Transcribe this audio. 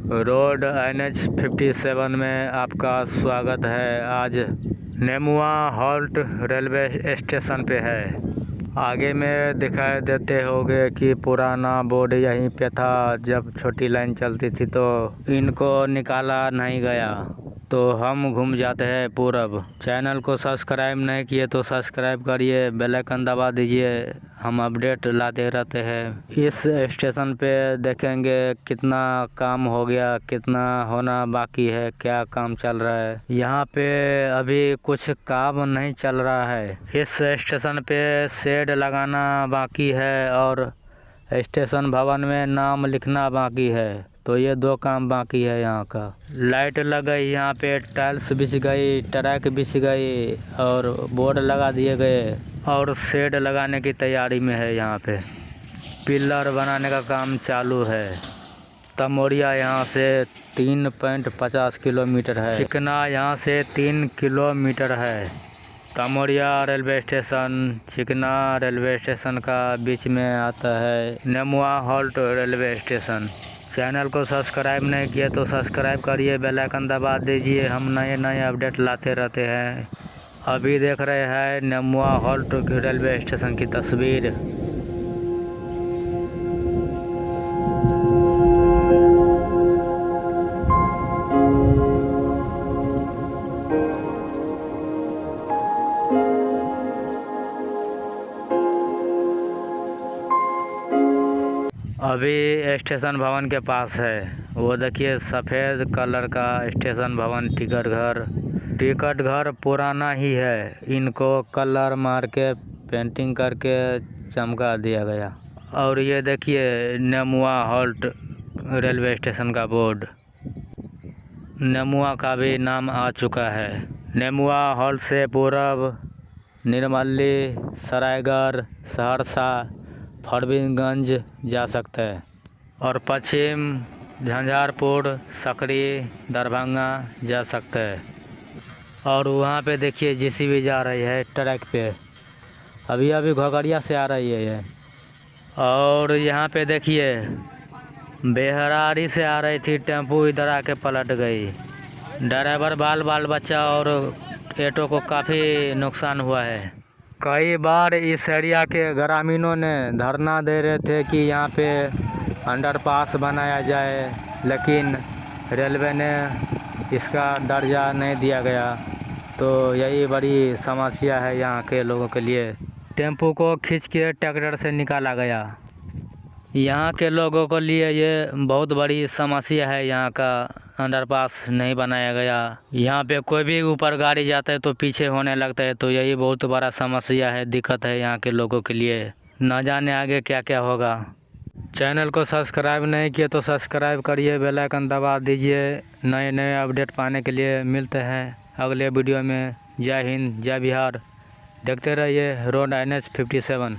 Road NH57 में आपका स्वागत है। आज नेमुआ हॉल्ट रेलवे स्टेशन पे है। आगे में दिखाई देते होंगे कि पुराना बोर्ड यहीं पे था। जब छोटी लाइन चलती थी तो इनको निकाला नहीं गया, तो हम घूम जाते हैं पूरब। चैनल को सब्सक्राइब नहीं किए तो सब्सक्राइब करिए, बेल आइकन दबा दीजिए। हम अपडेट लाते रहते हैं। इस स्टेशन पे देखेंगे कितना काम हो गया, कितना होना बाकी है, क्या काम चल रहा है। यहाँ पे अभी कुछ काम नहीं चल रहा है। इस स्टेशन पे शेड लगाना बाकी है और स्टेशन भवन में नाम लिखना बाकी है। तो ये दो काम बाकी है। यहाँ का लाइट लग गई, यहाँ पे टाइल्स बिछ गई, ट्रैक बिछ गई और बोर्ड लगा दिए गए और शेड लगाने की तैयारी में है। यहाँ पे पिलर बनाने का काम चालू है। तमोरिया यहाँ से 3.50 किलोमीटर है। चिकना यहाँ से 3 किलोमीटर है। तमोरिया रेलवे स्टेशन चिकना रेलवे स्टेशन का बीच में आता है नेमुआ हॉल्ट रेलवे स्टेशन। चैनल को सब्सक्राइब नहीं किए तो सब्सक्राइब करिए, बेल आइकन दबा दीजिए। हम नए नए अपडेट लाते रहते हैं। अभी देख रहे हैं नेमुआ हॉल्ट रेलवे स्टेशन की तस्वीर। अभी स्टेशन भवन के पास है। वो देखिए सफ़ेद कलर का स्टेशन भवन टिकट घर पुराना ही है। इनको कलर मार के पेंटिंग करके चमका दिया गया। और ये देखिए नेमुआ हॉल्ट रेलवे स्टेशन का बोर्ड। नेमुआ का भी नाम आ चुका है। नेमुआ हॉल्ट से पूरब निर्मली, सरायगढ़, सहरसा, फरबिसगंज जा सकते हैं और पश्चिम झंझारपुर, सकरी, दरभंगा जा सकते हैं। और वहाँ पे देखिए JCB जा रही है ट्रैक पे। अभी घोघड़िया से आ रही है ये। और यहाँ पे देखिए बेहरारी से आ रही थी टेम्पू, इधर आके पलट गई। ड्राइवर बाल बच्चा और ऑटो को काफ़ी नुकसान हुआ है। कई बार इस एरिया के ग्रामीणों ने धरना दे रहे थे कि यहाँ पे अंडरपास बनाया जाए, लेकिन रेलवे ने इसका दर्जा नहीं दिया गया। तो यही बड़ी समस्या है यहाँ के लोगों के लिए। टेम्पू को खींच के ट्रैक्टर से निकाला गया। यहाँ के लोगों के लिए ये बहुत बड़ी समस्या है। यहाँ का अंडरपास नहीं बनाया गया। यहाँ पे कोई भी ऊपर गाड़ी जाता है तो पीछे होने लगता है। तो यही बहुत बड़ा समस्या है, दिक्कत है यहाँ के लोगों के लिए। ना जाने आगे क्या क्या होगा। चैनल को सब्सक्राइब नहीं किए तो सब्सक्राइब करिए, बेल आइकन दबा दीजिए। नए नए अपडेट पाने के लिए मिलते हैं अगले वीडियो में। जय हिंद, जय बिहार। देखते रहिए रोड NH57।